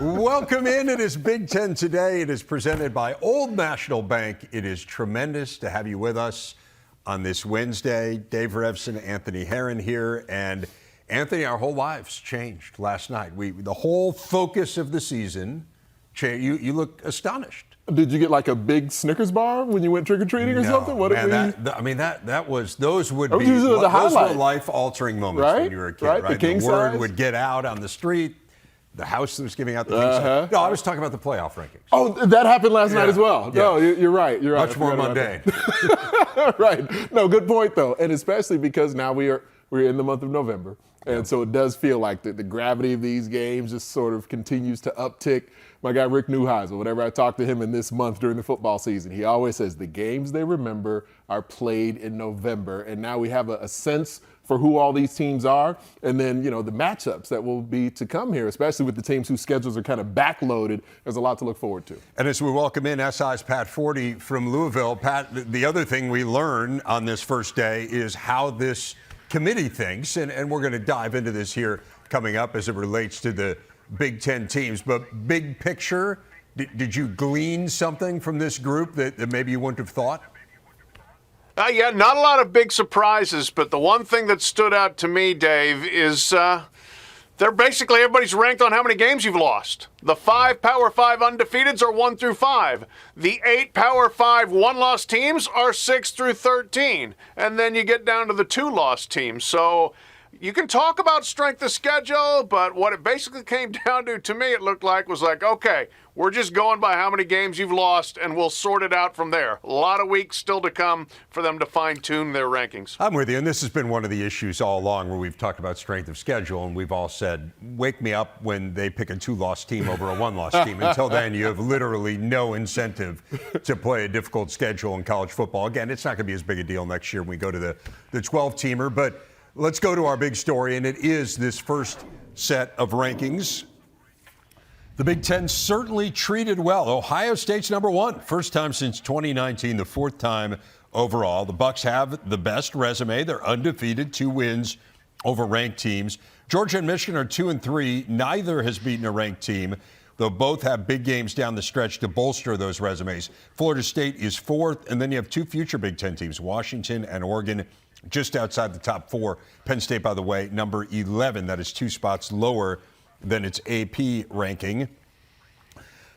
Welcome in. It is Big Ten Today. It is presented by Old National Bank. It is tremendous to have you with us on this Wednesday. Dave Revson, Anthony Herron here. And Anthony, our whole lives changed last night. The whole focus of the season changed. You look astonished. Did you get like a big Snickers bar when you went trick-or-treating or something? Those would be those were life-altering moments when you were a kid, right? The word would get out on the street. The house that was giving out the king size. No, I was talking about the playoff rankings. Oh, that happened last night as well. Yeah. No, you're right. You're right. Much more mundane. Right. No, good point though, and especially because now we're in the month of November, and so it does feel like the gravity of these games just sort of continues to uptick. My guy Rick Neuheisel, whenever I talk to him in this month during the football season, he always says the games they remember are played in November, and now we have a sense for who all these teams are, and then, the matchups that will be to come here, especially with the teams whose schedules are kind of backloaded. There's a lot to look forward to. And as we welcome in SI's Pat Forty from Louisville, Pat, the other thing we learn on this first day is how this committee thinks, and we're going to dive into this here coming up as it relates to the Big Ten teams. But big picture, did you glean something from this group that maybe you wouldn't have thought? Yeah, not a lot of big surprises, but the one thing that stood out to me, Dave, is everybody's ranked on how many games you've lost. The 5 Power 5 undefeateds are 1 through 5. The 8 Power 5 one-loss teams are 6 through 13. And then you get down to the 2-loss teams. So you can talk about strength of schedule, but what it basically came down to me, it looked like, was like, okay, we're just going by how many games you've lost, and we'll sort it out from there. A lot of weeks still to come for them to fine-tune their rankings. I'm with you, and this has been one of the issues all along where we've talked about strength of schedule, and we've all said, wake me up when they pick a 2-loss team over a 1-loss team. Until then, you have literally no incentive to play a difficult schedule in college football. Again, it's not going to be as big a deal next year when we go to the 12-teamer, but let's go to our big story, and it is this first set of rankings. The Big Ten certainly treated well. Ohio State's number 1. First time since 2019, the 4th time overall. The Bucs have the best resume. They're undefeated, 2 wins over ranked teams. Georgia and Michigan are 2 and 3. Neither has beaten a ranked team, though both have big games down the stretch to bolster those resumes. Florida State is 4th, and then you have 2 future Big Ten teams, Washington and Oregon, just outside the top 4. Penn State, by the way, number 11. That is 2 spots lower than its AP ranking.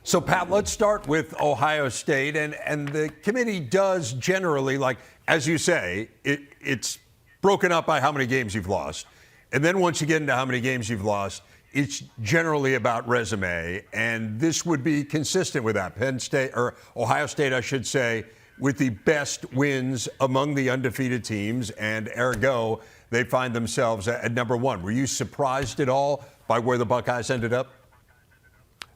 So, Pat, let's start with Ohio State. And the committee does generally, like, as you say, it's broken up by how many games you've lost. And then once you get into how many games you've lost, it's generally about resume. And this would be consistent with that. Penn State, or Ohio State, I should say, with the best wins among the undefeated teams, and ergo, they find themselves at number 1. Were you surprised at all by where the Buckeyes ended up?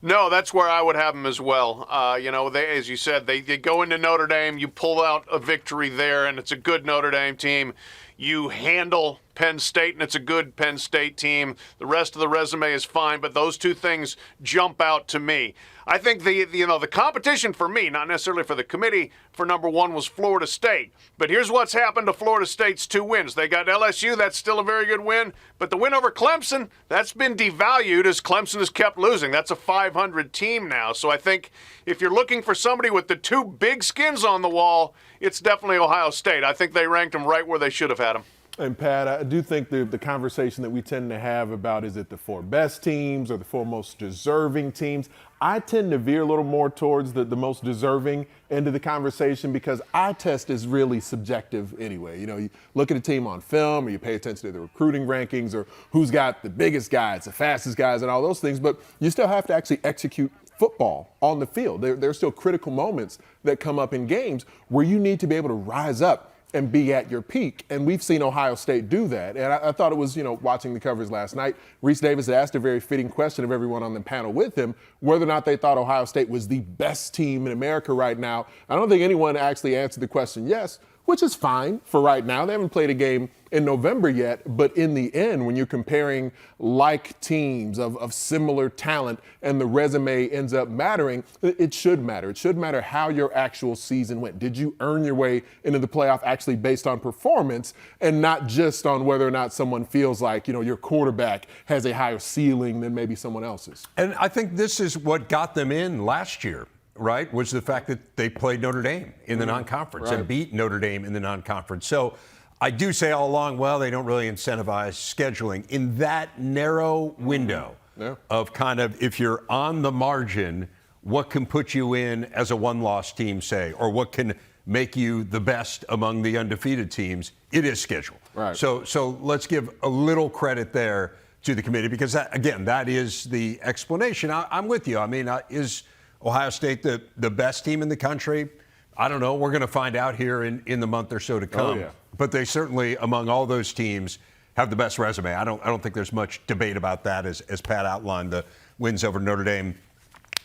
No, that's where I would have them as well. As you said, they go into Notre Dame, you pull out a victory there, and it's a good Notre Dame team. You handle Penn State, and it's a good Penn State team. The rest of the resume is fine, but those 2 things jump out to me. I think the competition for me, not necessarily for the committee, for number 1 was Florida State. But here's what's happened to Florida State's 2 wins. They got LSU, that's still a very good win. But the win over Clemson, that's been devalued as Clemson has kept losing. That's a 500 team now. So I think if you're looking for somebody with the 2 big skins on the wall, it's definitely Ohio State. I think they ranked them right where they should have had them. And, Pat, I do think the conversation that we tend to have about is it the 4 best teams or the 4 most deserving teams, I tend to veer a little more towards the most deserving end of the conversation because eye test is really subjective anyway. You look at a team on film or you pay attention to the recruiting rankings or who's got the biggest guys, the fastest guys, and all those things, but you still have to actually execute football on the field. There are still critical moments that come up in games where you need to be able to rise up and be at your peak. And we've seen Ohio State do that. And I thought it was, watching the coverage last night, Reese Davis asked a very fitting question of everyone on the panel with him, whether or not they thought Ohio State was the best team in America right now. I don't think anyone actually answered the question yes. which is fine for right now. They haven't played a game in November yet, but in the end, when you're comparing like teams of similar talent and the resume ends up mattering, it should matter. It should matter how your actual season went. Did you earn your way into the playoff actually based on performance and not just on whether or not someone feels like, your quarterback has a higher ceiling than maybe someone else's? And I think this is what got them in last year, right, was the fact that they played Notre Dame in the non-conference and beat Notre Dame in the non-conference. So I do say all along, well, they don't really incentivize scheduling in that narrow window of kind of, if you're on the margin, what can put you in as a one-loss team, say, or what can make you the best among the undefeated teams. It is scheduled. Right. So let's give a little credit there to the committee, because that is the explanation. I'm with you. I mean, is Ohio State the best team in the country? I don't know. We're going to find out here in the month or so to come. Oh, yeah. But they certainly, among all those teams, have the best resume. I don't think there's much debate about that, as Pat outlined, the wins over Notre Dame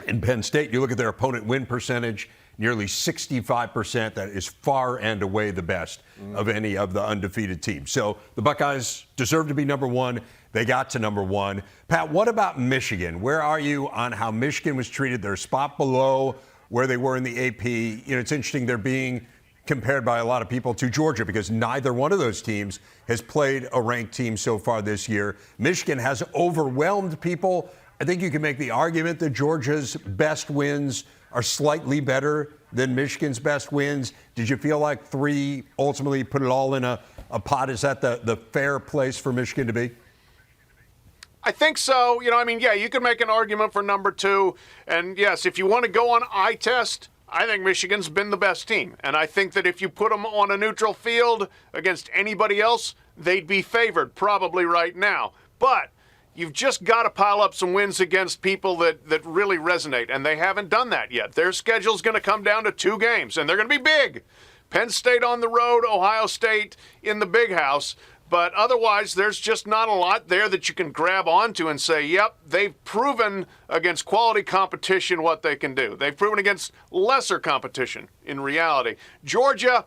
and Penn State. You look at their opponent win percentage, nearly 65%. That is far and away the best of any of the undefeated teams. So the Buckeyes deserve to be number one. They got to number one. Pat, what about Michigan? Where are you on how Michigan was treated? They're a spot below where they were in the AP. It's interesting they're being compared by a lot of people to Georgia, because neither one of those teams has played a ranked team so far this year. Michigan has overwhelmed people. I think you can make the argument that Georgia's best wins are slightly better than Michigan's best wins. Did you feel like 3 ultimately put it all in a pot? Is that the fair place for Michigan to be? I think so. You could make an argument for number 2. And yes, if you want to go on eye test, I think Michigan's been the best team. And I think that if you put them on a neutral field against anybody else, they'd be favored probably right now. But you've just got to pile up some wins against people that really resonate, and they haven't done that yet. Their schedule's going to come down to 2 games, and they're going to be big. Penn State on the road, Ohio State in the big house. But otherwise, there's just not a lot there that you can grab onto and say, yep, they've proven against quality competition what they can do. They've proven against lesser competition in reality. Georgia,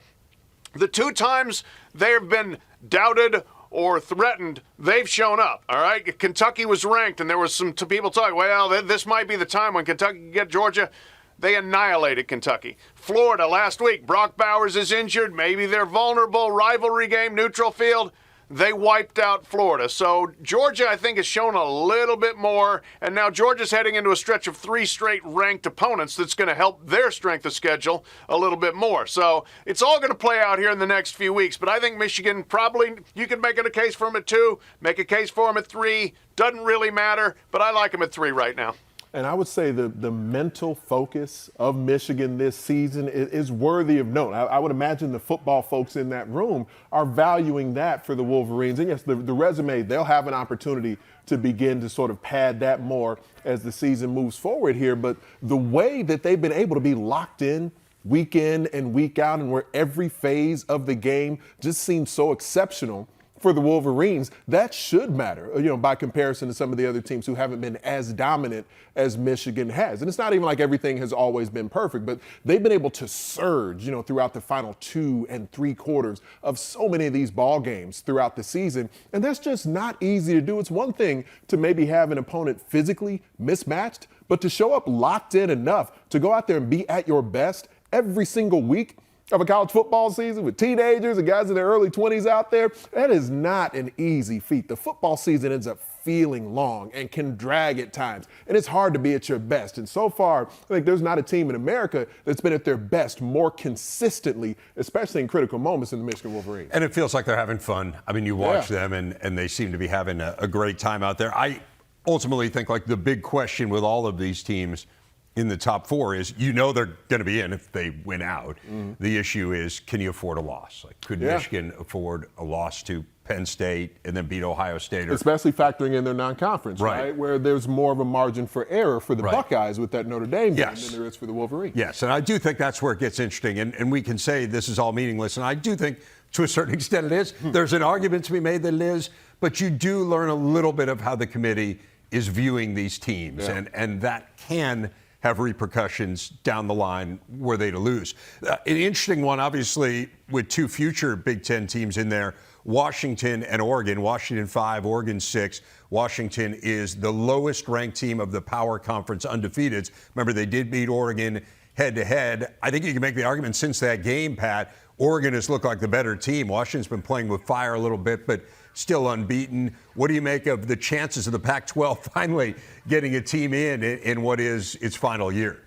the 2 times they've been doubted or threatened, they've shown up, all right? Kentucky was ranked, and there was some people talking, well, this might be the time when Kentucky can get Georgia. They annihilated Kentucky. Florida last week, Brock Bowers is injured. Maybe they're vulnerable. Rivalry game, neutral field. They wiped out Florida. So Georgia, I think, has shown a little bit more. And now Georgia's heading into a stretch of 3 straight ranked opponents that's going to help their strength of schedule a little bit more. So it's all going to play out here in the next few weeks. But I think Michigan probably, you can make it a case for them at 2, make a case for them at 3. Doesn't really matter, but I like them at 3 right now. And I would say the mental focus of Michigan this season is worthy of note. I would imagine the football folks in that room are valuing that for the Wolverines. And yes, the resume, they'll have an opportunity to begin to sort of pad that more as the season moves forward here. But the way that they've been able to be locked in and week out, and where every phase of the game just seems so exceptional for the Wolverines, that should matter, by comparison to some of the other teams who haven't been as dominant as Michigan has. And it's not even like everything has always been perfect, but they've been able to surge, throughout the final 2 and 3 quarters of so many of these ball games throughout the season. And that's just not easy to do. It's one thing to maybe have an opponent physically mismatched, but to show up locked in enough to go out there and be at your best every single week of a college football season with teenagers and guys in their early 20s out there, that is not an easy feat. The football season ends up feeling long and can drag at times, and it's hard to be at your best. And so far, I think there's not a team in America that's been at their best more consistently, especially in critical moments, in the Michigan Wolverines. And it feels like they're having fun. I mean, you watch them, and they seem to be having a great time out there. I ultimately think, like, the big question with all of these teams in the top 4 is, they're going to be in if they win out. The issue is, can you afford a loss? Like, could Michigan afford a loss to Penn State and then beat Ohio State? Especially factoring in their non-conference, right? Where there's more of a margin for error for the Buckeyes with that Notre Dame game than there is for the Wolverines. Yes, and I do think that's where it gets interesting. And we can say this is all meaningless, and I do think to a certain extent it is. There's an argument to be made that it is, but you do learn a little bit of how the committee is viewing these teams, and that can have repercussions down the line were they to lose. An interesting one, obviously, with two future Big Ten teams in there, Washington and Oregon. Washington 5, Oregon 6. Washington is the lowest ranked team of the Power Conference undefeateds. Remember, they did beat Oregon head-to-head. I think you can make the argument since that game, Pat, Oregon has looked like the better team. Washington's been playing with fire a little bit, but still unbeaten. What do you make of the chances of the Pac-12 finally getting a team in what is its final year?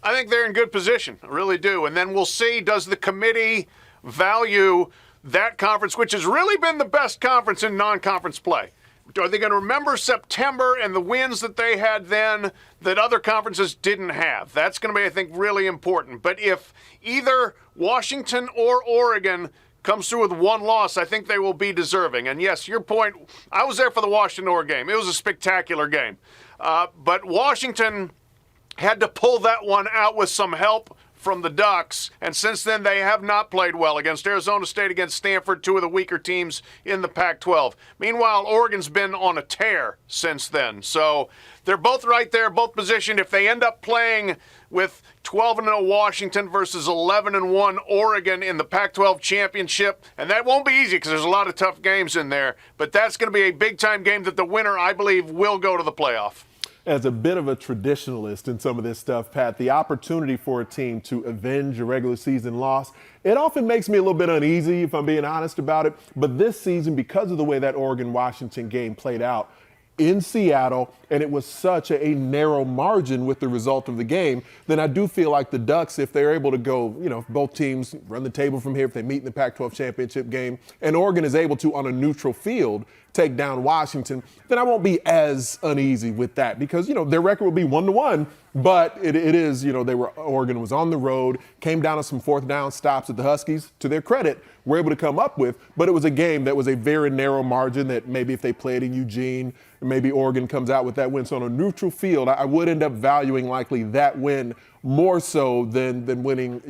I think they're in good position. I really do. And then we'll see, does the committee value that conference, which has really been the best conference in non-conference play? Are they going to remember September and the wins that they had then that other conferences didn't have? That's going to be, I think, really important. But if either Washington or Oregon comes through with one loss, I think they will be deserving. And yes, your point, I was there for the Washington-Oregon game. It was a spectacular game. But Washington had to pull that one out with some help from the Ducks, and since then they have not played well against Arizona State, against Stanford, two of the weaker teams in the Pac-12. Meanwhile, Oregon's been on a tear since then. So they're both right there, both positioned. If they end up playing with 12-0 Washington versus 11-1 Oregon in the Pac-12 championship, and that won't be easy because there's a lot of tough games in there, but that's going to be a big-time game that the winner, I believe, will go to the playoff. As a bit of a traditionalist in some of this stuff, Pat, the opportunity for a team to avenge a regular season loss, it often makes me a little bit uneasy, if I'm being honest about it. But this season, because of the way that Oregon-Washington game played out in Seattle, and it was such a narrow margin with the result of the game, then I do feel like the Ducks, if they're able to go, if both teams run the table from here, if they meet in the Pac-12 championship game, and Oregon is able to, on a neutral field, take down Washington, then I won't be as uneasy with that because, their record will be 1-1, but it is, Oregon was on the road, came down to some fourth down stops that the Huskies, to their credit, were able to come up with, but it was a game that was a very narrow margin that maybe if they played in Eugene, maybe Oregon comes out with that win. So on a neutral field, I would end up valuing likely that win more so than winning,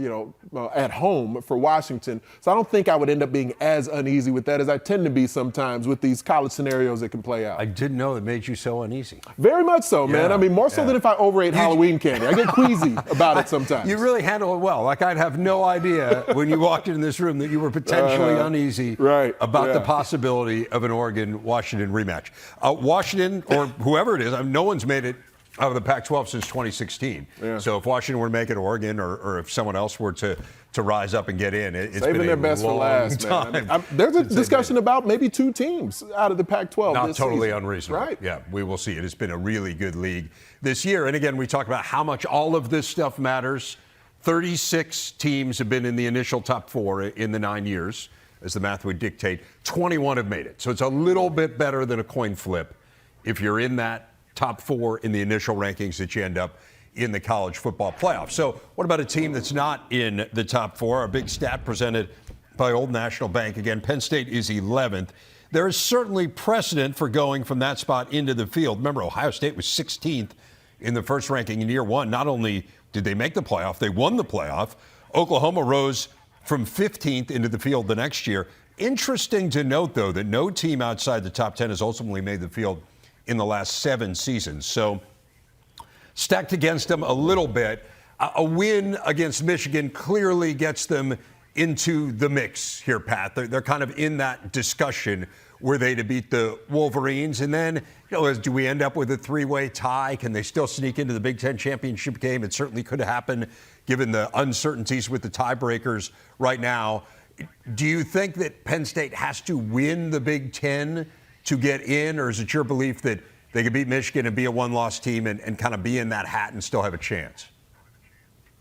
at home for Washington. So I don't think I would end up being as uneasy with that as I tend to be sometimes with these college scenarios that can play out. I didn't know it made you so uneasy. Very much so, man. Yeah, I mean, more so than if I overate Halloween candy. I get queasy about it sometimes. You really handle it well. Like, I'd have no idea when you walked in this room that you were potentially uneasy about the possibility of an Oregon-Washington rematch. Washington, or whoever it is, no one's made it out of the Pac-12 since 2016. Yeah. So if Washington were to make it, Oregon, or if someone else were to rise up and get in, it's saving been their best for last, man. There's a discussion about maybe two teams out of the Pac-12 Not this totally season. unreasonable. Right. Yeah, we will see. It has been a really good league this year. And again, we talk about how much all of this stuff matters. 36 teams have been in the initial top 4 in the 9 years, as the math would dictate. 21 have made it. So it's a little bit better than a coin flip if you're in that top 4 in the initial rankings that you end up in the college football playoff. So what about a team that's not in the top 4? A big stat presented by Old National Bank. Again, Penn State is 11th. There is certainly precedent for going from that spot into the field. Remember, Ohio State was 16th in the first ranking in year 1. Not only did they make the playoff, they won the playoff. Oklahoma rose from 15th into the field the next year. Interesting to note, though, that no team outside the top 10 has ultimately made the field in the last 7 seasons. So stacked against them a little bit. A win against Michigan clearly gets them into the mix here, Pat. They're kind of in that discussion. Were they to beat the Wolverines? And then, do we end up with a 3-way tie? Can they still sneak into the Big Ten championship game? It certainly could happen given the uncertainties with the tiebreakers right now. Do you think that Penn State has to win the Big Ten to get in, or is it your belief that they could beat Michigan and be a one-loss team and kind of be in that hat and still have a chance?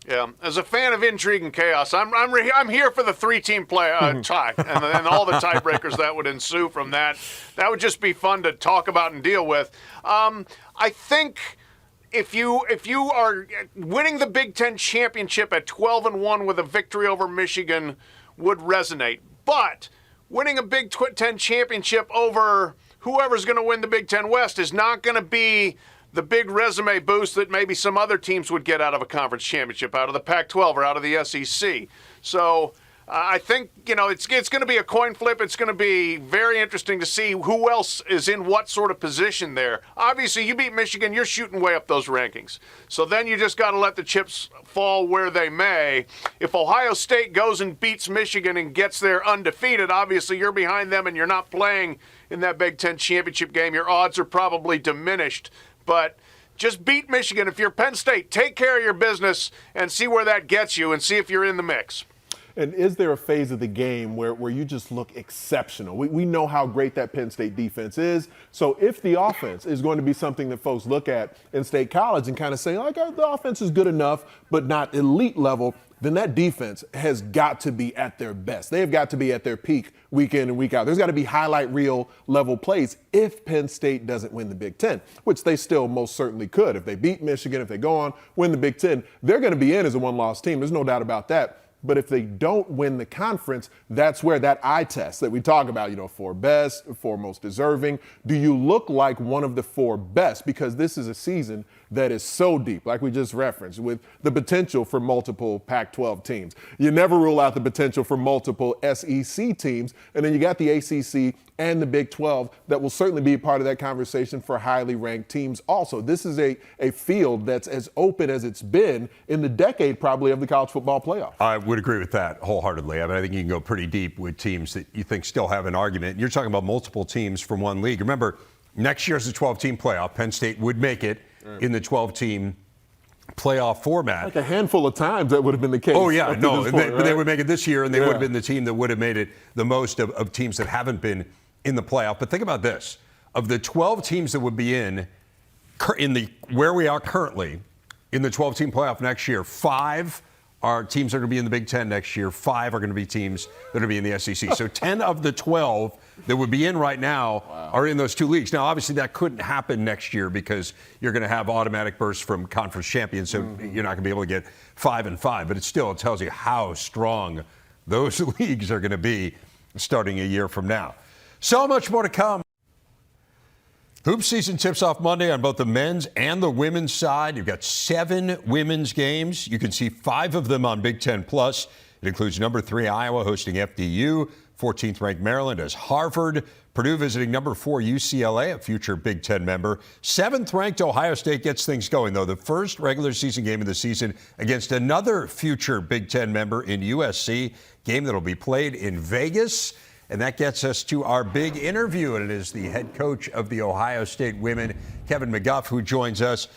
Yeah, as a fan of intrigue and chaos, I'm here for the 3-team play tie and all the tiebreakers that would ensue from that. That would just be fun to talk about and deal with. I think if you are winning the Big Ten championship at 12-1 with a victory over Michigan would resonate, but winning a Big Ten championship over whoever's going to win the Big Ten West is not going to be the big resume boost that maybe some other teams would get out of a conference championship, out of the Pac-12 or out of the SEC. So I think, it's going to be a coin flip. It's going to be very interesting to see who else is in what sort of position there. Obviously, you beat Michigan, you're shooting way up those rankings. So then you just got to let the chips fall where they may. If Ohio State goes and beats Michigan and gets there undefeated, obviously you're behind them and you're not playing in that Big Ten championship game. Your odds are probably diminished. But just beat Michigan. If you're Penn State, take care of your business and see where that gets you and see if you're in the mix. And is there a phase of the game where you just look exceptional? We know how great that Penn State defense is. So if the offense is going to be something that folks look at in State College and kind of say, like, the offense is good enough, but not elite level, then that defense has got to be at their best. They have got to be at their peak week in and week out. There's got to be highlight reel level plays if Penn State doesn't win the Big Ten, which they still most certainly could. If they beat Michigan, if they go on, win the Big Ten, they're going to be in as a one-loss team. There's no doubt about that. But if they don't win the conference, that's where that eye test that we talk about, four best, four most deserving. Do you look like one of the four best? Because this is a season that is so deep, like we just referenced, with the potential for multiple Pac-12 teams. You never rule out the potential for multiple SEC teams. And then you got the ACC and the Big 12 that will certainly be a part of that conversation for highly ranked teams also. This is a field that's as open as it's been in the decade probably of the college football playoff. I would agree with that wholeheartedly. I mean, I think you can go pretty deep with teams that you think still have an argument. You're talking about multiple teams from one league. Remember, next year's a 12-team playoff. Penn State would make it in the 12-team playoff format. Like a handful of times that would have been the case. Oh, yeah, no, point, but they would make it this year, and they would have been the team that would have made it the most of teams that haven't been in the playoff. But think about this. Of the 12 teams that would be in where we are currently, in the 12-team playoff next year, 5 are teams that are going to be in the Big Ten next year. 5 are going to be teams that are going to be in the SEC. So 10 of the 12 that would be in right now are in those two leagues. Now, obviously, that couldn't happen next year because you're going to have automatic bursts from conference champions, so you're not going to be able to get 5 and 5. But it still tells you how strong those leagues are going to be starting a year from now. So much more to come. Hoop season tips off Monday on both the men's and the women's side. You've got 7 women's games. You can see 5 of them on Big Ten Plus. It includes number 3 Iowa hosting FDU, 14th ranked Maryland as Harvard, Purdue visiting number 4 UCLA, a future Big Ten member. 7th ranked Ohio State gets things going, though. The first regular season game of the season against another future Big Ten member in USC, game that'll be played in Vegas. And that gets us to our big interview, and it is the head coach of the Ohio State women, Kevin McGuff, who joins us.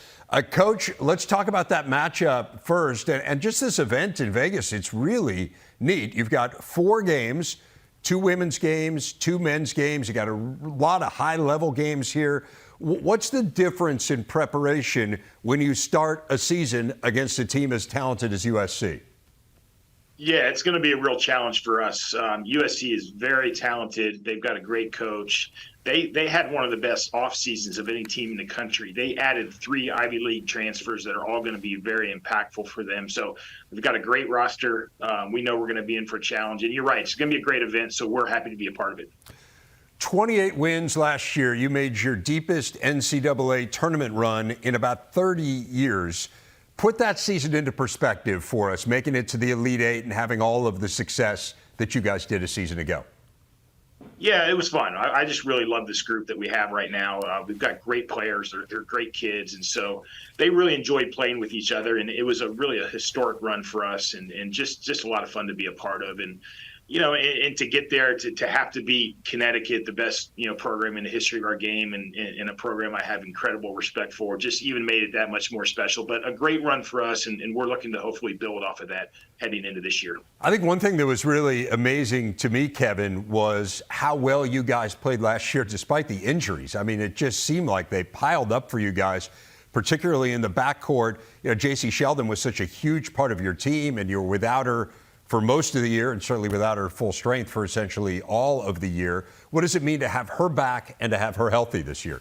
Coach, let's talk about that matchup first, and just this event in Vegas. It's really neat. You've got 4 games, 2 women's games, 2 men's games. You got a lot of high-level games here. What's the difference in preparation when you start a season against a team as talented as USC? Yeah, it's going to be a real challenge for us. USC is very talented. They've got a great coach. They had one of the best off seasons of any team in the country. They added 3 Ivy League transfers that are all going to be very impactful for them. So we've got a great roster. We know we're going to be in for a challenge. And you're right, it's going to be a great event, so we're happy to be a part of it. 28 wins last year. You made your deepest NCAA tournament run in about 30 years. Put that season into perspective for us, making it to the Elite Eight and having all of the success that you guys did a season ago. Yeah, it was fun. I just really love this group that we have right now. We've got great players. They're great kids. And so they really enjoyed playing with each other. And it was really a historic run for us and just a lot of fun to be a part of. And, and to get there, to have to beat Connecticut, the best, program in the history of our game and a program I have incredible respect for, just even made it that much more special. But a great run for us, and we're looking to hopefully build off of that heading into this year. I think one thing that was really amazing to me, Kevin, was how well you guys played last year despite the injuries. I mean, it just seemed like they piled up for you guys, particularly in the backcourt. J.C. Sheldon was such a huge part of your team, and you were without her for most of the year and certainly without her full strength for essentially all of the year. What does it mean to have her back and to have her healthy this year?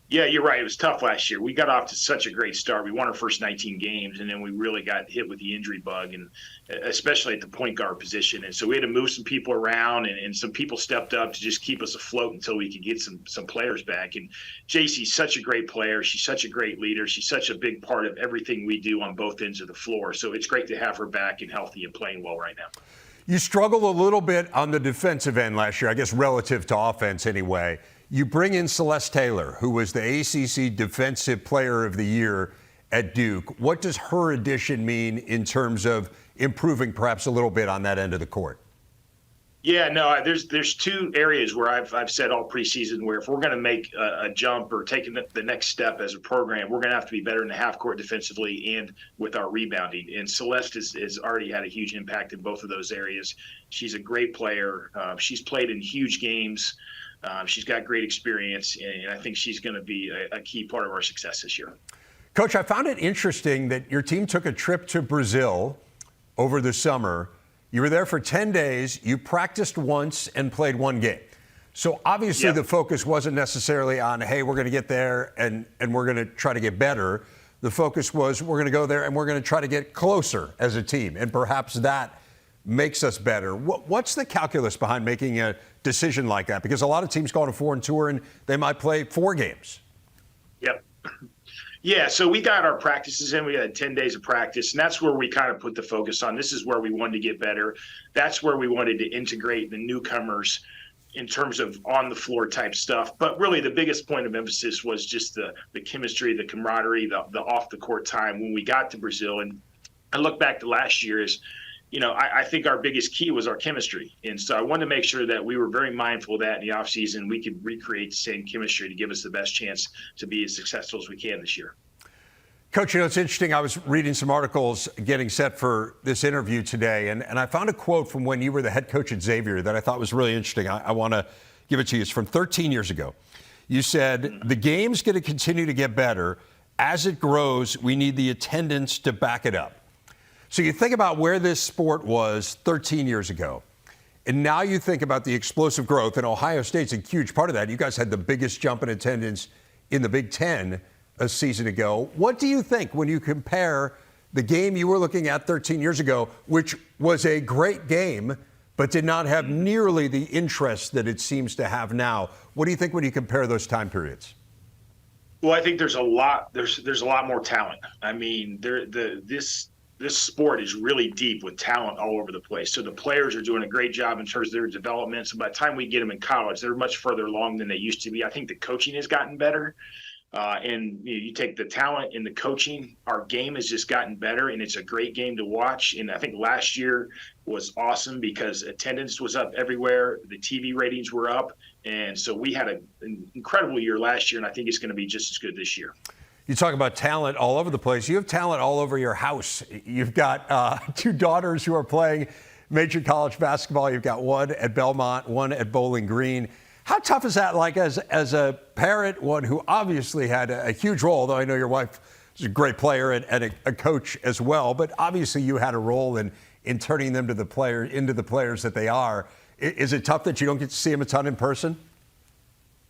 Yeah, you're right. It was tough last year. We got off to such a great start. We won our first 19 games, and then we really got hit with the injury bug, and especially at the point guard position. And so we had to move some people around, and some people stepped up to just keep us afloat until we could get some players back. And JC's such a great player. She's such a great leader. She's such a big part of everything we do on both ends of the floor. So it's great to have her back and healthy and playing well right now. You struggled a little bit on the defensive end last year, I guess relative to offense anyway. You bring in Celeste Taylor, who was the ACC Defensive Player of the Year at Duke. What does her addition mean in terms of improving perhaps a little bit on that end of the court? Yeah, no, there's two areas where I've said all preseason where if we're going to make a jump or take the next step as a program, we're going to have to be better in the half court defensively and with our rebounding. And Celeste has already had a huge impact in both of those areas. She's a great player. She's played in huge games. She's got great experience, and I think she's going to be a key part of our success this year. Coach, I found it interesting that your team took a trip to Brazil over the summer. You were there for 10 days. You practiced once and played one game. So obviously the focus wasn't necessarily on, hey, we're going to get there and we're going to try to get better. The focus was we're going to go there and we're going to try to get closer as a team. And perhaps that makes us better. What's the calculus behind making a decision like that? Because a lot of teams go on a foreign tour and they might play 4 games. Yep. Yeah, so we got our practices in. We had 10 days of practice, and that's where we kind of put the focus on. This is where we wanted to get better. That's where we wanted to integrate the newcomers in terms of on-the-floor type stuff. But really the biggest point of emphasis was just the chemistry, the camaraderie, the off-the-court time when we got to Brazil. And I look back to last year as, I think our biggest key was our chemistry. And so I wanted to make sure that we were very mindful of that in the offseason. We could recreate the same chemistry to give us the best chance to be as successful as we can this year. Coach, it's interesting. I was reading some articles getting set for this interview today, and I found a quote from when you were the head coach at Xavier that I thought was really interesting. I want to give it to you. It's from 13 years ago. You said, the game's going to continue to get better. As it grows, we need the attendance to back it up. So you think about where this sport was 13 years ago, and now you think about the explosive growth, and Ohio State's a huge part of that. You guys had the biggest jump in attendance in the Big Ten a season ago. What do you think when you compare the game you were looking at 13 years ago, which was a great game, but did not have nearly the interest that it seems to have now? What do you think when you compare those time periods? Well, I think there's a lot more talent. I mean, this sport is really deep with talent all over the place. So the players are doing a great job in terms of their development. So by the time we get them in college, they're much further along than they used to be. I think the coaching has gotten better. And you take the talent and the coaching, our game has just gotten better, and it's a great game to watch. And I think last year was awesome because attendance was up everywhere. The TV ratings were up. And so we had an incredible year last year, and I think it's going to be just as good this year. You talk about talent all over the place. You have talent all over your house. You've got 2 daughters who are playing major college basketball. You've got one at Belmont, one at Bowling Green. How tough is that, like, as a parent, one who obviously had a huge role, though I know your wife is a great player and a coach as well, but obviously you had a role in turning them into the players that they are. Is it tough that you don't get to see them a ton in person?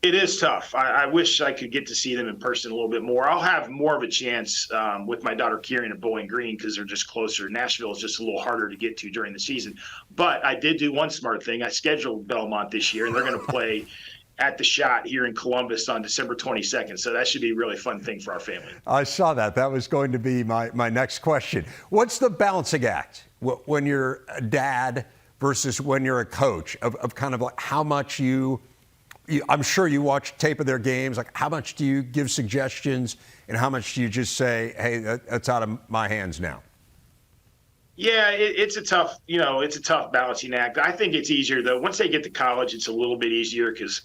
It is tough. I wish I could get to see them in person a little bit more. I'll have more of a chance with my daughter Kieran at Bowling Green because they're just closer. Nashville is just a little harder to get to during the season. But I did do one smart thing. I scheduled Belmont this year, and they're going to play at the Shot here in Columbus on December 22nd. So that should be a really fun thing for our family. I saw that. That was going to be my next question. What's the balancing act when you're a dad versus when you're a coach of kind of like how much I'm sure you watch tape of their games. Like, how much do you give suggestions, and how much do you just say, "Hey, that's out of my hands now"? Yeah, it's a tough balancing act. I think it's easier though. Once they get to college, it's a little bit easier because,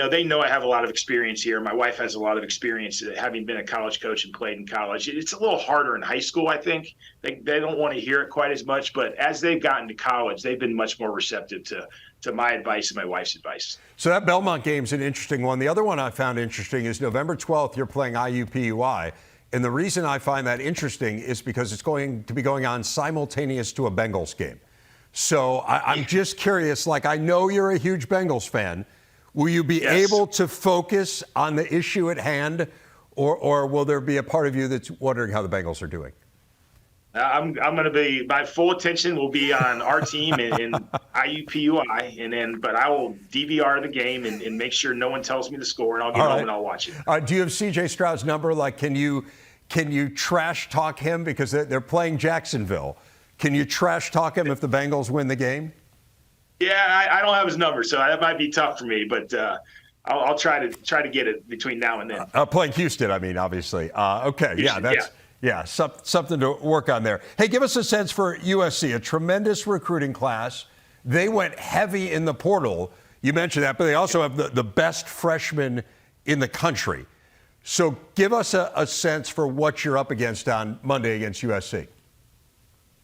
they know I have a lot of experience here. My wife has a lot of experience having been a college coach and played in college. It's a little harder in high school, I think. They don't want to hear it quite as much, but as they've gotten to college, they've been much more receptive to my advice and my wife's advice. So that Belmont game's an interesting one. The other one I found interesting is November 12th, you're playing IUPUI. And the reason I find that interesting is because it's going to be going on simultaneous to a Bengals game. So I'm just curious, like, I know you're a huge Bengals fan. Will you be able to focus on the issue at hand, or will there be a part of you that's wondering how the Bengals are doing? I'm going to be, my full attention will be on our team and IUPUI, but I will DVR the game and make sure no one tells me the score, and I'll get home and I'll watch it. Do you have C.J. Stroud's number? Like, can you trash talk him because they're playing Jacksonville? Can you trash talk him if the Bengals win the game? Yeah, I don't have his number, so that might be tough for me. But I'll try to get it between now and then. Playing Houston, I mean, obviously. Okay, yeah, something to work on there. Hey, give us a sense for USC, a tremendous recruiting class. They went heavy in the portal. You mentioned that, but they also have the best freshmen in the country. So give us a sense for what you're up against on Monday against USC.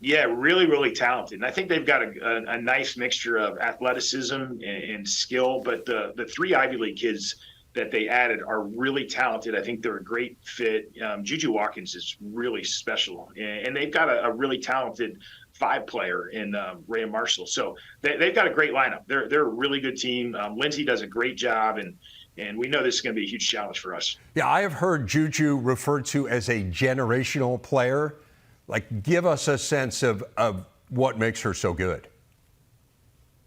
Yeah, really, really talented. And I think they've got a nice mixture of athleticism and skill. But the three Ivy League kids that they added are really talented. I think they're a great fit. Juju Watkins is really special. And they've got a really talented five-player in Ray Marshall. So they've got a great lineup. They're a really good team. Lindsey does a great job, and we know this is going to be a huge challenge for us. Yeah, I have heard Juju referred to as a generational player. Like, give us a sense of what makes her so good.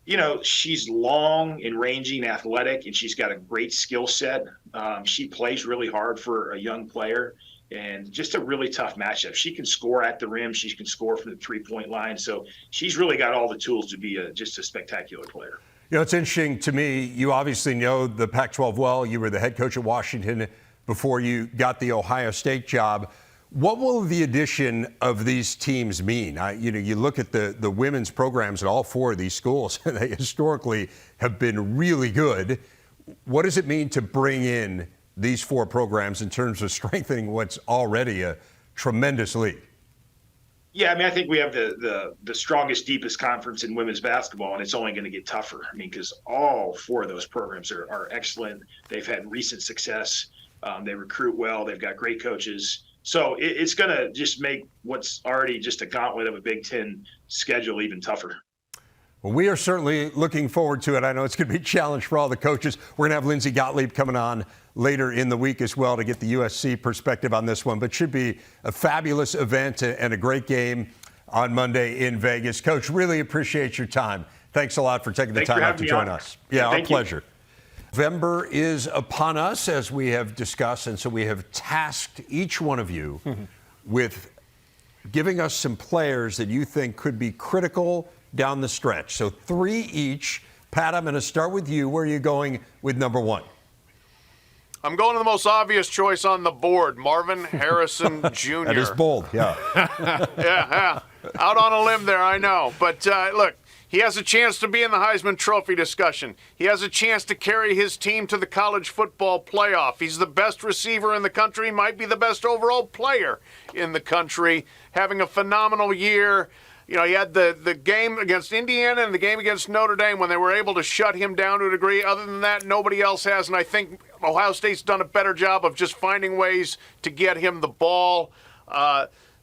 You know, she's long and rangy and athletic, and she's got a great skill set. She plays really hard for a young player, and just a really tough matchup. She can score at the rim. She can score from the three-point line. So she's really got all the tools to be just a spectacular player. You know, it's interesting to me. You obviously know the Pac-12 well. You were the head coach at Washington before you got the Ohio State job. What will the addition of these teams mean? You look at the women's programs at all four of these schools, and they historically have been really good. What does it mean to bring in these four programs in terms of strengthening what's already a tremendous league? Yeah, I mean, I think we have the strongest, deepest conference in women's basketball, and it's only going to get tougher. I mean, because all four of those programs are excellent. They've had recent success. They recruit well. They've got great coaches. So it's going to just make what's already just a gauntlet of a Big Ten schedule even tougher. Well, we are certainly looking forward to it. I know it's going to be a challenge for all the coaches. We're going to have Lindsey Gottlieb coming on later in the week as well to get the USC perspective on this one. But should be a fabulous event and a great game on Monday in Vegas. Coach, really appreciate your time. Thanks a lot for taking the time out to join us. Yeah, our pleasure. November is upon us, as we have discussed, and so we have tasked each one of you with giving us some players that you think could be critical down the stretch. So 3 each. Pat, I'm going to start with you. Where are you going with number 1? I'm going to the most obvious choice on the board, Marvin Harrison Jr. That is bold, yeah. Yeah. Out on a limb there, I know. But look, he has a chance to be in the Heisman Trophy discussion. He has a chance to carry his team to the college football playoff. He's the best receiver in the country, might be the best overall player in the country, having a phenomenal year. You know, he had the game against Indiana and the game against Notre Dame when they were able to shut him down to a degree. Other than that, nobody else has, and I think Ohio State's done a better job of just finding ways to get him the ball.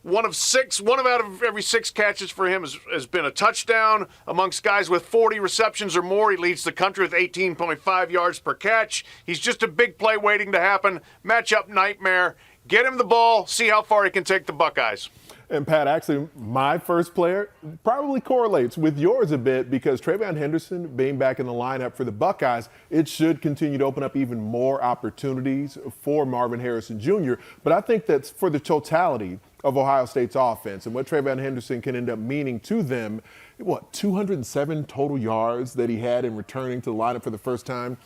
One out of every 6 catches for him has been a touchdown. Amongst guys with 40 receptions or more, he leads the country with 18.5 yards per catch. He's just a big play waiting to happen. Matchup nightmare. Get him the ball, see how far he can take the Buckeyes. And Pat, actually, my first player probably correlates with yours a bit because TreVeyon Henderson being back in the lineup for the Buckeyes, it should continue to open up even more opportunities for Marvin Harrison Jr. But I think that's for the totality of Ohio State's offense and what TreVeyon Henderson can end up meaning to them. 207 total yards that he had in returning to the lineup for the first time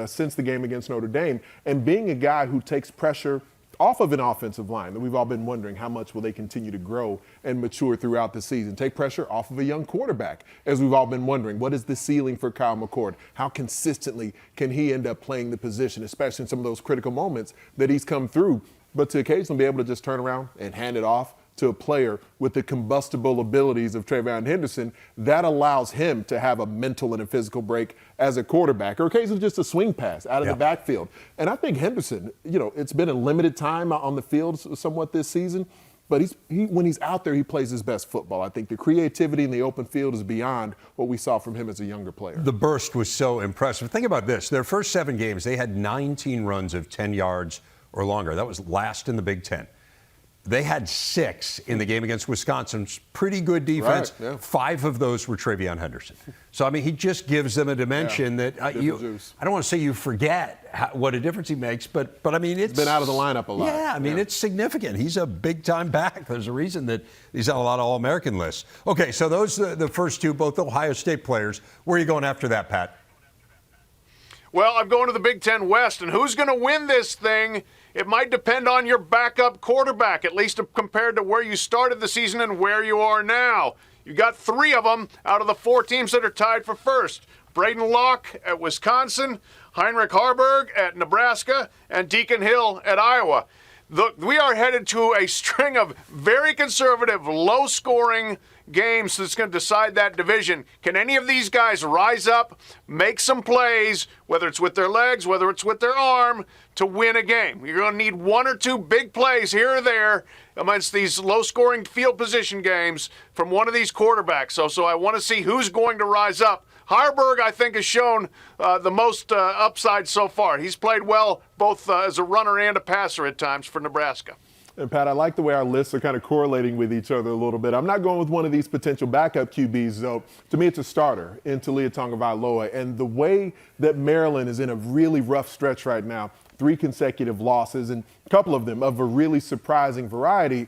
since the game against Notre Dame, and being a guy who takes pressure off of an offensive line that we've all been wondering how much will they continue to grow and mature throughout the season. Take pressure off of a young quarterback, as we've all been wondering. What is the ceiling for Kyle McCord? How consistently can he end up playing the position, especially in some of those critical moments that he's come through? But to occasionally be able to just turn around and hand it off to a player with the combustible abilities of TreVeyon Henderson, that allows him to have a mental and a physical break as a quarterback, or occasionally just a swing pass out of the backfield. And I think Henderson, it's been a limited time on the field somewhat this season, but when he's out there, he plays his best football. I think the creativity in the open field is beyond what we saw from him as a younger player. The burst was so impressive. Think about this. Their first 7 games, they had 19 runs of 10 yards or longer. That was last in the Big Ten. They had 6 in the game against Wisconsin. Pretty good defense. Right, yeah. 5 of those were Travion Henderson. So, I mean, he just gives them a dimension that I don't want to say you forget what a difference he makes, but I mean, it's been out of the lineup a lot. Yeah, I mean, it's significant. He's a big-time back. There's a reason that he's on a lot of All-American lists. Okay, so those are the first 2, both Ohio State players. Where are you going after that, Pat? Well, I'm going to the Big Ten West, and who's going to win this thing? It might depend on your backup quarterback, at least compared to where you started the season and where you are now. You got 3 of them out of the 4 teams that are tied for first. Braden Locke at Wisconsin, Heinrich Harburg at Nebraska, and Deacon Hill at Iowa. We are headed to a string of very conservative, low-scoring games that's going to decide that division. Can any of these guys rise up, make some plays, whether it's with their legs, whether it's with their arm, to win a game? You're going to need 1 or 2 big plays here or there amongst these low-scoring field position games from one of these quarterbacks. So I want to see who's going to rise up. Harburg, I think, has shown the most upside so far. He's played well both as a runner and a passer at times for Nebraska. And, Pat, I like the way our lists are kind of correlating with each other a little bit. I'm not going with one of these potential backup QBs, though. To me, it's a starter in Taulia Tagovailoa. And the way that Maryland is in a really rough stretch right now, 3 consecutive losses, and a couple of them of a really surprising variety,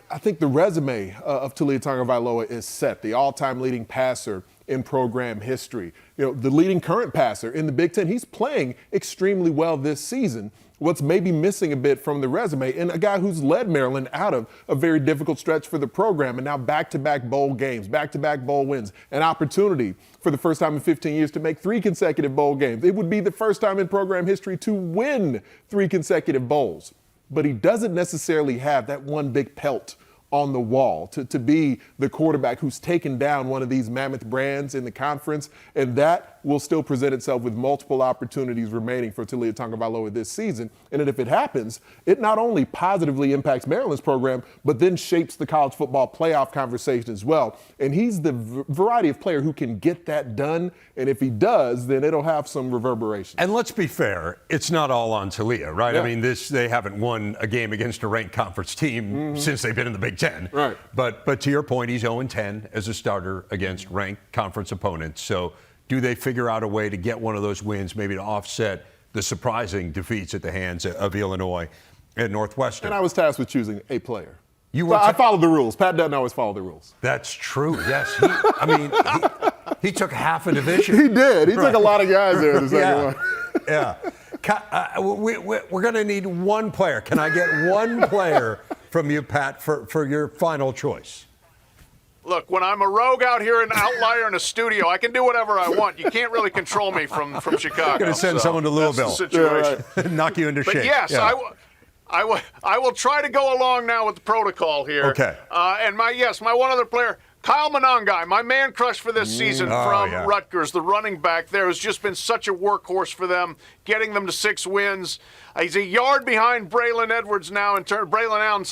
I think the resume of Taulia Tagovailoa is set. The all-time leading passer in program history. The leading current passer in the Big Ten. He's playing extremely well this season. What's maybe missing a bit from the resume, and a guy who's led Maryland out of a very difficult stretch for the program, and now back-to-back bowl games, back-to-back bowl wins, an opportunity for the first time in 15 years to make 3 consecutive bowl games. It would be the first time in program history to win 3 consecutive bowls. But he doesn't necessarily have that one big pelt on the wall to be the quarterback who's taken down one of these mammoth brands in the conference, and that will still present itself with multiple opportunities remaining for Taulia Tagovailoa this season. And if it happens, it not only positively impacts Maryland's program, but then shapes the college football playoff conversation as well. And he's the variety of player who can get that done, and if he does, then it'll have some reverberation. And let's be fair, it's not all on Taulia, right? Yeah. I mean, they haven't won a game against a ranked conference team since they've been in the Big Ten. Right. But to your point, he's 0-10 as a starter against ranked conference opponents. So do they figure out a way to get one of those wins, maybe to offset the surprising defeats at the hands of Illinois and Northwestern? And I was tasked with choosing a player. I followed the rules. Pat doesn't always follow the rules. That's true, yes. He took half a division. He did. He took a lot of guys there in the second one. Yeah. We're going to need one player. Can I get one player from you, Pat, for your final choice? Look, when I'm a rogue out here, an outlier in a studio, I can do whatever I want. You can't really control me from Chicago. I'm going to send someone to Louisville. That's the situation. Yeah, right. Knock you into shape. But yes, yeah. I will try to go along now with the protocol here. Okay. And my one other player, Kyle Monangai, my man crush for this season from Rutgers, the running back there, has just been such a workhorse for them, getting them to 6 wins. He's a yard behind Braylon Edwards now. Braylon Allen,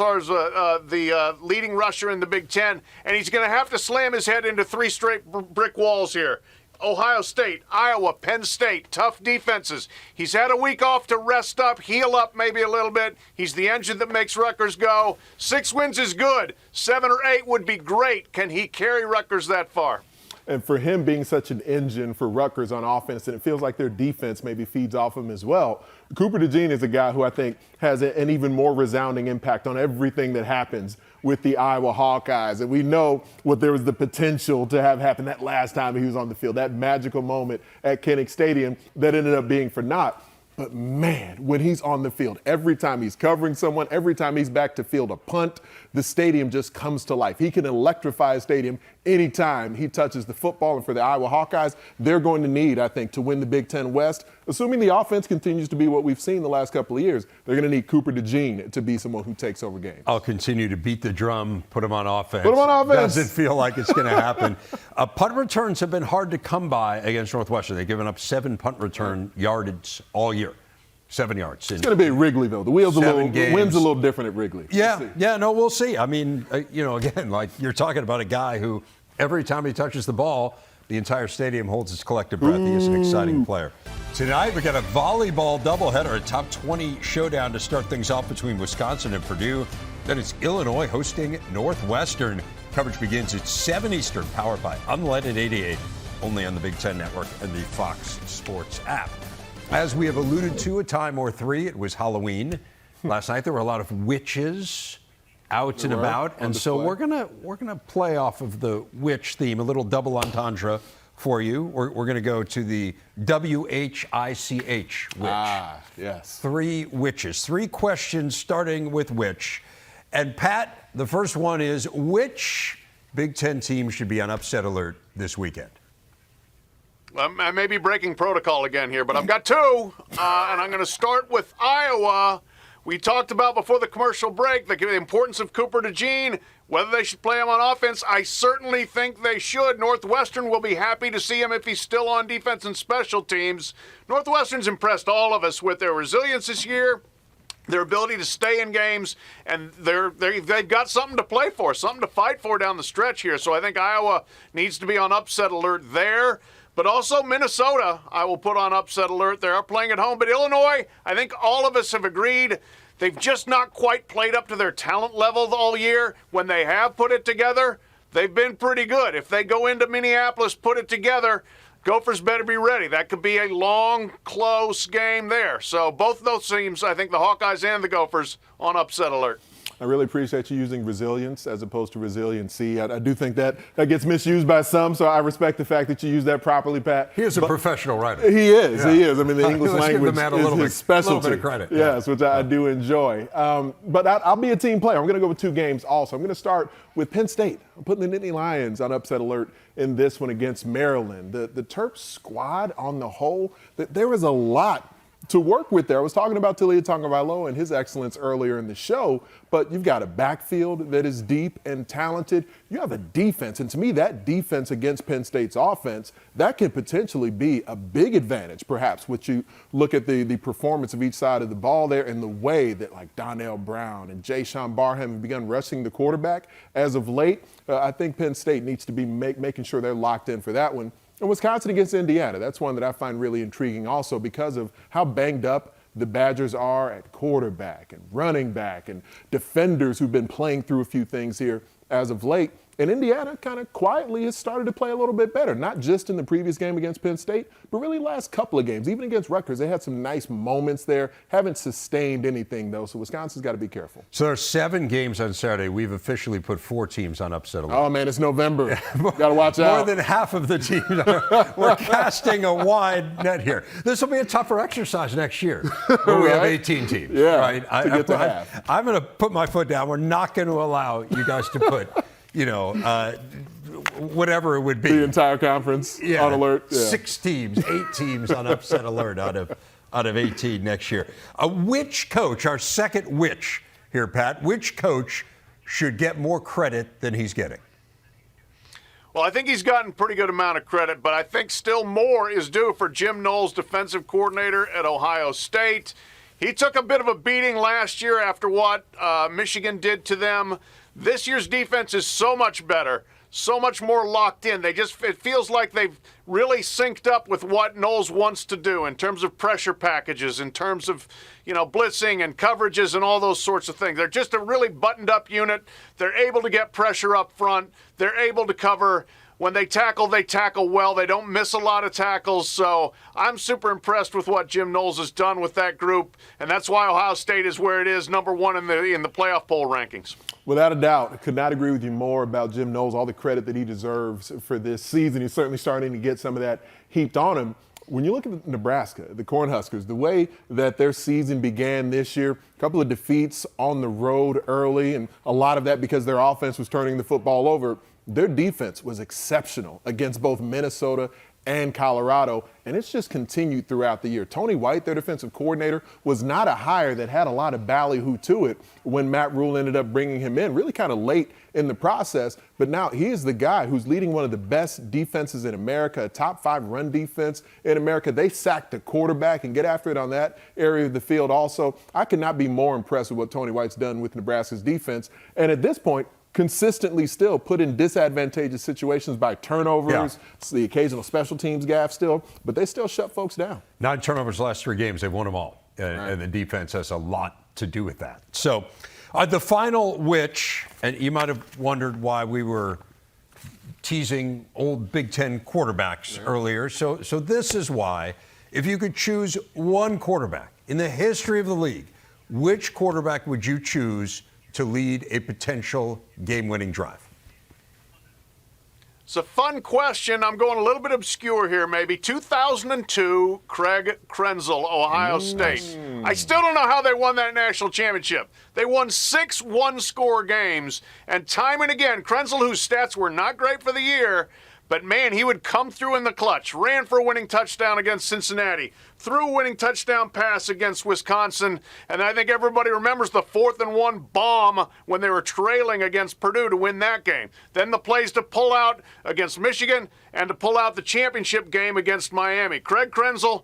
the leading rusher in the Big Ten, and he's going to have to slam his head into 3 straight brick walls here. Ohio State, Iowa, Penn State, tough defenses. He's had a week off to rest up, heal up maybe a little bit. He's the engine that makes Rutgers go. 6 wins is good. 7 or 8 would be great. Can he carry Rutgers that far? And for him being such an engine for Rutgers on offense, and it feels like their defense maybe feeds off him as well, Cooper DeJean is a guy who I think has an even more resounding impact on everything that happens with the Iowa Hawkeyes. And we know what there was the potential to have happen that last time he was on the field, that magical moment at Kinnick Stadium that ended up being for naught. But, man, when he's on the field, every time he's covering someone, every time he's back to field a punt, the stadium just comes to life. He can electrify a stadium anytime he touches the football. And for the Iowa Hawkeyes, they're going to need, I think, to win the Big Ten West, assuming the offense continues to be what we've seen the last couple of years, they're going to need Cooper DeJean to be someone who takes over games. I'll continue to beat the drum, put him on offense. Put him on offense. Doesn't feel like it's going to happen. Punt returns have been hard to come by against Northwestern. They've given up 7 punt return yardage all year. 7 yards. It's going to be at Wrigley, though. The wind's a little different at Wrigley. We'll see. I mean, again, like you're talking about a guy who every time he touches the ball, the entire stadium holds its collective breath. He is an exciting player. Tonight, we got a volleyball doubleheader, a top 20 showdown to start things off between Wisconsin and Purdue. Then it's Illinois hosting Northwestern. Coverage begins at 7 Eastern, powered by Unleaded 88, only on the Big Ten Network and the Fox Sports app. As we have alluded to, a time or three, it was Halloween. Last night there were a lot of witches out and about, and so we're gonna play off of the witch theme, a little double entendre for you. We're gonna go to the WHICH witch. Ah, yes. 3 witches. 3 questions starting with which. And Pat, the first one is, which Big Ten team should be on upset alert this weekend? I may be breaking protocol again here, but I've got 2, and I'm going to start with Iowa. We talked about before the commercial break the importance of Cooper DeJean, whether they should play him on offense. I certainly think they should. Northwestern will be happy to see him if he's still on defense and special teams. Northwestern's impressed all of us with their resilience this year, their ability to stay in games, and they've got something to play for, something to fight for down the stretch here. So I think Iowa needs to be on upset alert there. But also Minnesota, I will put on upset alert. They are playing at home. But Illinois, I think all of us have agreed, they've just not quite played up to their talent level all year. When they have put it together, they've been pretty good. If they go into Minneapolis, put it together, Gophers better be ready. That could be a long, close game there. So both of those teams, I think the Hawkeyes and the Gophers, on upset alert. I really appreciate you using resilience as opposed to resiliency. I do think that gets misused by some, so I respect the fact that you use that properly, Pat. He is a professional writer. He is. Yeah. He is. I mean, the English Let's language give the man a is his specialty. little bit of credit. Yes, which I do enjoy. But I'll be a team player. I'm going to go with 2 games also. I'm going to start with Penn State. I'm putting the Nittany Lions on upset alert in this one against Maryland. The Terps squad on the whole, there was a lot to work with there. I was talking about Talia Tagovailoa and his excellence earlier in the show, but you've got a backfield that is deep and talented. You have a defense, and to me, that defense against Penn State's offense, that can potentially be a big advantage, perhaps, when you look at the performance of each side of the ball there and the way that, like, Donnell Brown and Jayshon Barham have begun rushing the quarterback as of late. I think Penn State needs to be making sure they're locked in for that one. And Wisconsin against Indiana, that's one that I find really intriguing also because of how banged up the Badgers are at quarterback and running back and defenders who've been playing through a few things here as of late. And Indiana kind of quietly has started to play a little bit better, not just in the previous game against Penn State, but really last couple of games. Even against Rutgers, they had some nice moments there. Haven't sustained anything, though, so Wisconsin's got to be careful. So there are 7 games on Saturday. We've officially put 4 teams on upset alert. Oh, man, it's November. Got to watch out. More than half of the teams we're casting a wide net here. This will be a tougher exercise next year where we have 18 teams. Yeah, right? to get to half. I'm going to put my foot down. We're not going to allow you guys to put whatever it would be. The entire conference on alert. Yeah. 6 teams, 8 teams on upset alert out of 18 next year. Which coach, our second which here, Pat, which coach should get more credit than he's getting? Well, I think he's gotten a pretty good amount of credit, but I think still more is due for Jim Knowles, defensive coordinator at Ohio State. He took a bit of a beating last year after what Michigan did to them. This year's defense is so much better, so much more locked in. It feels like they've really synced up with what Knowles wants to do in terms of pressure packages, in terms of, blitzing and coverages and all those sorts of things. They're just a really buttoned up unit. They're able to get pressure up front. They're able to cover. When they tackle well. They don't miss a lot of tackles. So I'm super impressed with what Jim Knowles has done with that group, and that's why Ohio State is where it is, number 1 in the playoff poll rankings. Without a doubt, I could not agree with you more about Jim Knowles, all the credit that he deserves for this season. He's certainly starting to get some of that heaped on him. When you look at Nebraska, the Cornhuskers, the way that their season began this year, a couple of defeats on the road early, and a lot of that because their offense was turning the football over. Their defense was exceptional against both Minnesota and Colorado, and it's just continued throughout the year. Tony White, their defensive coordinator, was not a hire that had a lot of ballyhoo to it when Matt Rule ended up bringing him in, really kind of late in the process. But now he is the guy who's leading one of the best defenses in America, a top 5 run defense in America. They sack the quarterback and get after it on that area of the field also. I could not be more impressed with what Tony White's done with Nebraska's defense. And at this point, consistently still put in disadvantageous situations by turnovers. It's the occasional special teams gaffe still, but they still shut folks down. 9 turnovers last 3 games. They've won them all. And the defense has a lot to do with that. So The final, which, and you might have wondered why we were teasing old Big Ten quarterbacks earlier. So this is why. If you could choose one quarterback in the history of the league, which quarterback would you choose to lead a potential game-winning drive? It's a fun question. I'm going a little bit obscure here, maybe. 2002, Craig Krenzel, Ohio State. I still don't know how they won that national championship. They won 6 one-score games, and time and again, Krenzel, whose stats were not great for the year, but man, he would come through in the clutch. Ran for a winning touchdown against Cincinnati. Threw a winning touchdown pass against Wisconsin. And I think everybody remembers the 4th-and-1 bomb when they were trailing against Purdue to win that game. Then the plays to pull out against Michigan and to pull out the championship game against Miami. Craig Krenzel,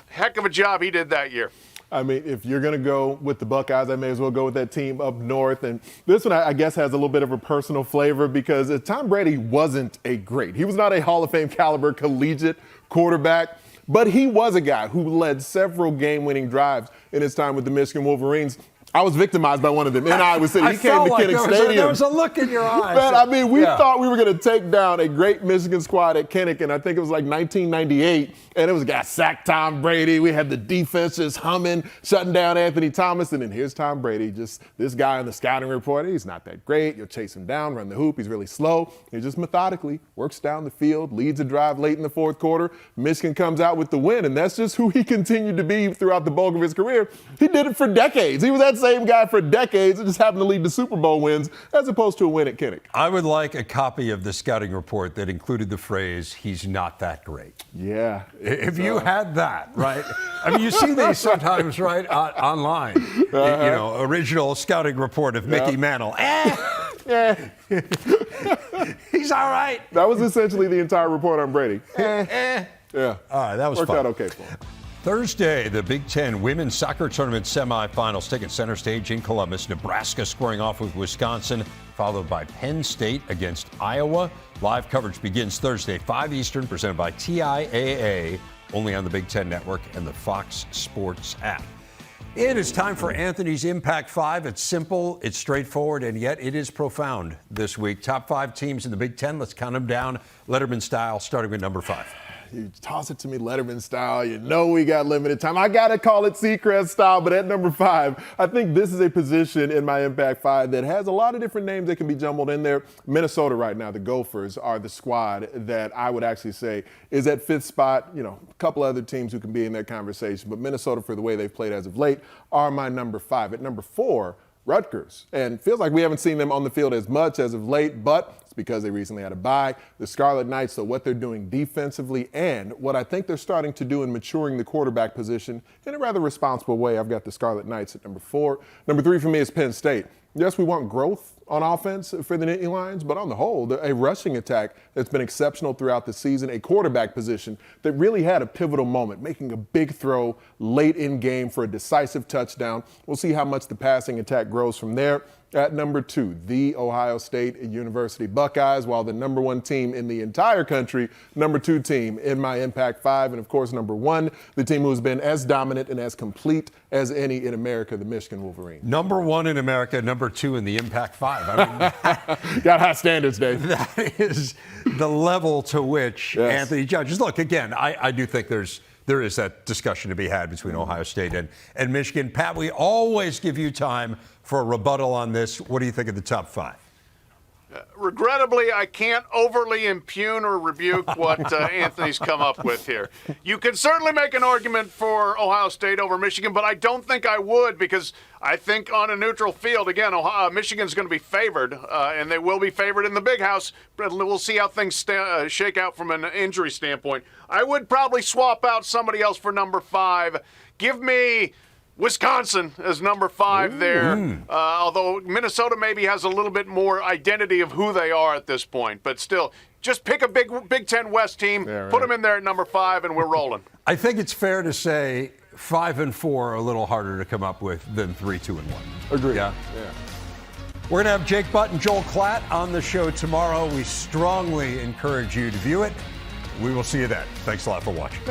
heck of a job he did that year. I mean, if you're going to go with the Buckeyes, I may as well go with that team up north. And this one, I guess, has a little bit of a personal flavor because Tom Brady wasn't he was not a Hall of Fame caliber collegiate quarterback, but he was a guy who led several game-winning drives in his time with the Michigan Wolverines. I was victimized by one of them in Iowa City. He came to Kinnick Stadium. There was a look in your eyes. Man, I mean, we thought we were going to take down a great Michigan squad at Kinnick, and I think it was like 1998, and it was a guy sacked Tom Brady. We had the defense just humming, shutting down Anthony Thomas, and then here's Tom Brady, just this guy on the scouting report. He's not that great. You'll chase him down, run the hoop. He's really slow. He just methodically works down the field, leads a drive late in the fourth quarter. Michigan comes out with the win, and that's just who he continued to be throughout the bulk of his career. He did it for decades. He was that same guy for decades. It just happened to lead to Super Bowl wins as opposed to a win at Kinnick. I would like a copy of the scouting report that included the phrase, he's not that great. Yeah. If you had that, right? I mean, you see these sometimes, right, online. You know, original scouting report of Mickey Mantle. He's all right. That was essentially the entire report on Brady. Yeah. All right, that was Worked fun. out okay for him. Thursday, the Big Ten Women's Soccer Tournament semifinals taking center stage in Columbus. Nebraska squaring off with Wisconsin, followed by Penn State against Iowa. Live coverage begins Thursday, 5 Eastern, presented by TIAA, only on the Big Ten Network and the Fox Sports app. It is time for Anthony's Impact 5. It's simple, it's straightforward, and yet it is profound this week. Top 5 teams in the Big Ten. Let's count them down, Letterman style, starting with number 5. You toss it to me Letterman style. You know we got limited time. I got to call it Seacrest style, but at number 5, I think this is a position in my Impact 5 that has a lot of different names that can be jumbled in there. Minnesota right now, the Gophers, are the squad that I would actually say is at 5th spot. You know, a couple other teams who can be in that conversation, but Minnesota, for the way they've played as of late, are my number 5. At number 4, Rutgers. And feels like we haven't seen them on the field as much as of late, but it's because they recently had a bye. The Scarlet Knights, so what they're doing defensively and what I think they're starting to do in maturing the quarterback position in a rather responsible way. I've got the Scarlet Knights at number 4. Number 3 for me is Penn State. Yes, we want growth on offense for the Nittany Lions, but on the whole, a rushing attack that's been exceptional throughout the season, a quarterback position that really had a pivotal moment, making a big throw late in game for a decisive touchdown. We'll see how much the passing attack grows from there. At number 2, the Ohio State University Buckeyes, while the number 1 team in the entire country, number 2 team in my Impact 5, and of course number 1, the team who's been as dominant and as complete as any in America, the Michigan Wolverines. Number 1 in America, number 2 in the Impact 5. I mean, got high standards, Dave. That is the level to which Anthony judges. Look, again, I do think there is that discussion to be had between Ohio State and Michigan. Pat, we always give you time for a rebuttal on this. What do you think of the top 5? Regrettably, I can't overly impugn or rebuke what Anthony's come up with here. You can certainly make an argument for Ohio State over Michigan, but I don't think I would because I think on a neutral field, again, Michigan's going to be favored, and they will be favored in the Big House. But we'll see how things shake out from an injury standpoint. I would probably swap out somebody else for number 5. Give me Wisconsin as number 5 there, although Minnesota maybe has a little bit more identity of who they are at this point. But still, just pick a Big Ten West team, put them in there at number 5, and we're rolling. I think it's fair to say 5 and 4 are a little harder to come up with than 3, 2, and 1. Agreed. Yeah. We're going to have Jake Butt and Joel Klatt on the show tomorrow. We strongly encourage you to view it. We will see you then. Thanks a lot for watching.